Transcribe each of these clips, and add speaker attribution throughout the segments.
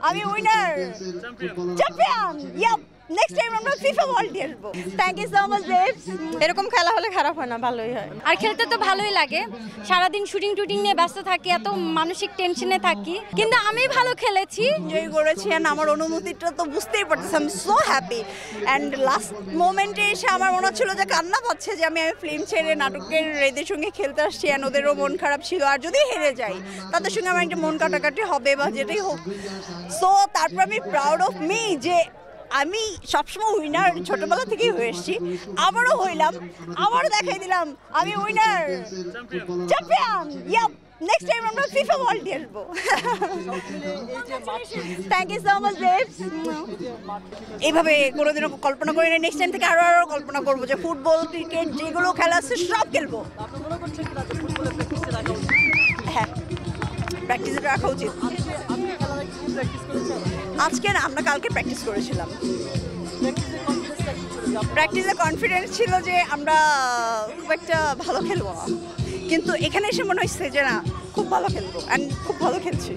Speaker 1: আমি winner champion yup next time আমরা FIFA world day আসবো thank you so much babes
Speaker 2: এরকম খেলা হলে খারাপ হয় না, ভালোই হয়।
Speaker 3: আর খেলতে তো ভালোই লাগে, সারাদিন শুটিং টুটিং নিয়ে ব্যস্ত থাকি, এত মানসিক টেনশনে থাকি, কিন্তু আমি ভালো খেলেছি,
Speaker 1: এনজয় করেছি। অ্যান্ড আমার অনুভূতিটা তো বুঝতেই পারতেছি, আমি সো হ্যাপি। অ্যান্ড লাস্ট মোমেন্টে এসে আমার মনে হচ্ছিল যে কান্না পাচ্ছে যে আমি ফিল্ম ছেড়ে নাটকের এদের সঙ্গে খেলতে আসছি, অ্যান্ড ওদেরও মন খারাপ ছিল। আর যদি হেরে যাই তাদের সঙ্গে আমার একটা মন কাটাকাটি হবে বা যেটাই হোক। সো তারপর আমি প্রাউড অফ মি যে আমি সবসময় উইনার ছোটবেলা থেকেই হয়ে এসেছি, আবারও হইলাম, আবারও দেখাই দিলাম আমি winner champion yup next time আমরা ফিফা ওয়ার্ল্ড ডে আসবো thank you so much babes. এইভাবে কোনোদিনও কল্পনা করি না, নেক্সট টাইম থেকে আরো কল্পনা করবো যে ফুটবল ক্রিকেট যেগুলো খেলা আছে সব খেলবো। হ্যাঁ, প্র্যাকটিসে রাখা উচিত। আজকে না, আমরা কালকে প্র্যাকটিস করেছিলাম। প্র্যাকটিসে কনফিডেন্স ছিল যে আমরা খুব একটা ভালো খেলবো না, কিন্তু এখানে এসে মনে হচ্ছে যে না, খুব ভালো খেলবো অ্যান্ড খুব ভালো খেলছি।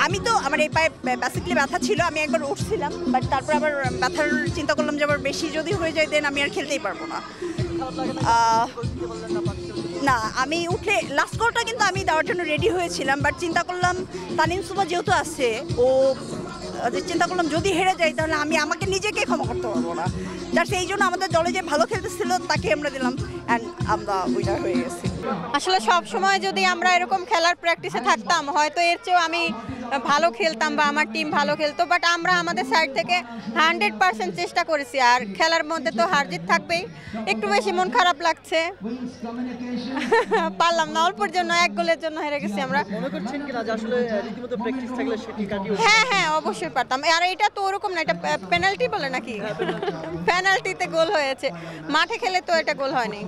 Speaker 1: আমি তো আমার এই পায়ে বেসিক্যালি ব্যথা ছিল, আমি একবার উঠছিলাম, বাট তারপর আবার ব্যথার চিন্তা করলাম যে আবার বেশি যদি হয়ে যায় দেন আমি আর খেলতেই পারবো না। না, আমি উঠে লাস্ট গোলটা কিন্তু আমি দেওয়ার জন্য রেডি হয়েছিলাম, বাট চিন্তা করলাম তানিম সুবা যেহেতু আছে, ও চিন্তা করলাম যদি হেরে যাই তাহলে আমি আমাকে নিজেকে ক্ষমা করতে পারবো না। যার সেই জন্য আমাদের দলে যে ভালো খেলতেছিল তাকে আমরা দিলাম অ্যান্ড আমরা উইনার হয়ে গেছি।
Speaker 2: আসলে সব সময় যদি আমরা এরকম খেলার প্র্যাকটিসে থাকতাম হয়তো এর চেয়েও আমি ভালো খেলতাম বা আমার টিম ভালো খেলতো, বাট আমরা আমাদের সাইড থেকে 100% চেষ্টা করেছি। আর খেলার মধ্যে তো হার জিত থাকবেই, একটু বেশি মন খারাপ লাগছে, পারলাম না, অল্পের জন্য, এক গোলের জন্য হেরে গেছি আমরা। হ্যাঁ হ্যাঁ, অবশ্যই পারতাম। আর এটা তো ওরকম না, এটা পেনাল্টি বলে নাকি, পেনাল্টিতে গোল হয়েছে, মাঠে খেলে তো এটা গোল হয়নি।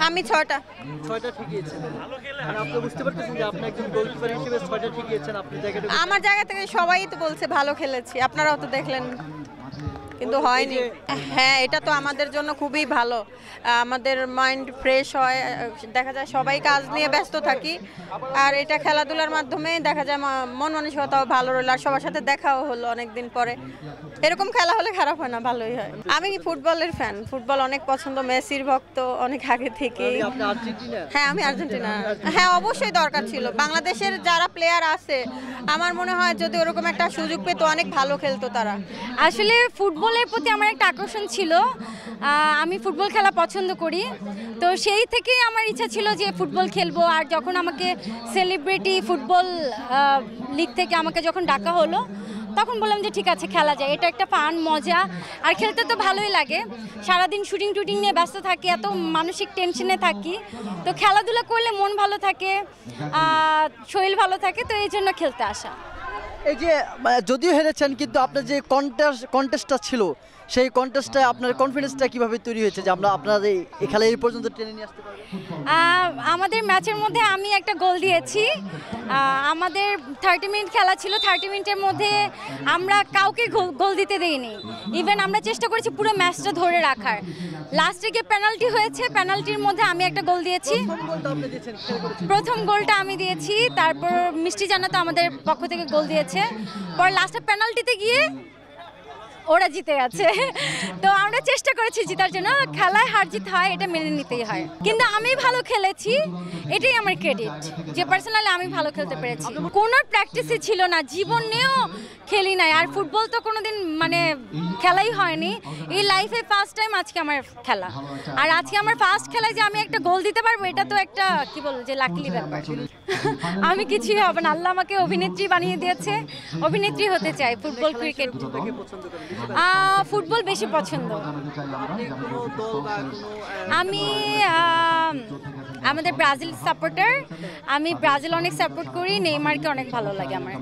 Speaker 2: আমি 6টা ঠিকিয়েছেন। আপনি বুঝতে পারতেছেন যে আপনি একজন গোলকিপার হিসেবে 6টা ঠিকিয়েছেন, আপনার জায়গাটা আমার জায়গা থেকে সবাই তো বলছে ভালো খেলেছি, আপনারাও তো দেখলেন, কিন্তু হয়নি। হ্যাঁ, এটা তো আমাদের জন্য খুবই ভালো, আমাদের মাইন্ড ফ্রেশ হয়, দেখা যায় সবাই কাজ নিয়ে ব্যস্ত থাকি, আর এটা খেলাধুলার মাধ্যমে দেখা যায় মন মানসিকতাও ভালো রইল, আর সবার সাথে দেখাও হলো অনেকদিন পরে। এরকম খেলা হলে খারাপ হয় না, ভালোই হয়। আমি ফুটবলের ফ্যান, ফুটবল অনেক পছন্দ, মেসির ভক্ত অনেক আগে থেকে। হ্যাঁ, আমি আর্জেন্টিনা। হ্যাঁ, অবশ্যই দরকার ছিল। বাংলাদেশের যারা প্লেয়ার আছে আমার মনে হয় যদি ওরকম একটা সুযোগ পেতো অনেক ভালো খেলতো তারা।
Speaker 3: আসলে ফুটবলের প্রতি আমার একটা আকর্ষণ ছিল, আমি ফুটবল খেলা পছন্দ করি, তো সেই থেকেই আমার ইচ্ছা ছিল যে ফুটবল খেলবো। আর যখন আমাকে সেলিব্রিটি ফুটবল লিগ থেকে আমাকে যখন ডাকা হলো তখন বললাম যে ঠিক আছে, খেলা যায়, এটা একটা ফান, মজা, আর খেলতে তো ভালোই লাগে, সারাদিন শুটিং টুটিং নিয়ে ব্যস্ত থাকি, এত মানসিক টেনশনে থাকি, তো খেলাধুলা করলে মন ভালো থাকে, শরীর ভালো থাকে, তো এই জন্য খেলতে আসা।
Speaker 4: এই যে যদিও হেরেছেন, কিন্তু আপনার যে কন্টেস্টটা ছিল সেই কন্টেস্টে আপনার কনফিডেন্সটা কিভাবে তৈরি হয়েছে যে আমরা আপনার এই খেলা এই পর্যন্ত টেনে নিয়ে আসতে পারবো?
Speaker 3: আমাদের ম্যাচের মধ্যে আমি একটা গোল দিয়েছি, আমাদের 30 মিনিট খেলা ছিল, 30 মিনিটের মধ্যে আমরা কাউকে গোল দিতে দেইনি, ইভেন আমরা চেষ্টা করেছি পুরো ম্যাচটা ধরে রাখার। লাস্টে গিয়ে পেনাল্টি হয়েছে, পেনাল্টির মধ্যে আমি একটা গোল দিয়েছি, প্রথম গোলটা আমি দিয়েছি, তারপর মিষ্টি জান্নাত আমাদের পক্ষ থেকে গোল দিয়েছে, পর লাস্টে পেনাল্টিতে গিয়ে ওরা জিতে গেছে। তো আমরা চেষ্টা করেছি জেতার জন্য, খেলায় হার জিত হয়, এটা মেনে নিতেই হয়, কিন্তু আমি ভালো খেলেছি, এটাই আমার ক্রেডিট যে পার্সোনালি আমি ভালো খেলতে পেরেছি। কোনো প্র্যাকটিসই ছিল না, জীবনেও খেলি নাই, আর ফুটবল তো কোনোদিন মানে খেলাই হয়নি, এই লাইফে ফার্স্ট টাইম আজকে আমার খেলা, আর আজকে আমার ফার্স্ট খেলায় যে আমি একটা গোল দিতে পারবো এটা তো একটা কি বলবো যে লাকিলি ব্যাপার। আমি কিছুই হবে না, আল্লাহ আমাকে অভিনেত্রী বানিয়ে দিয়েছে, অভিনেত্রী হতে চাই। ফুটবল ক্রিকেট ফুটবল বেশি পছন্দ। আমি আমাদের ব্রাজিল সাপোর্টার, আমি ব্রাজিল অনেক সাপোর্ট করি, নেইমারকে অনেক ভালো লাগে আমার।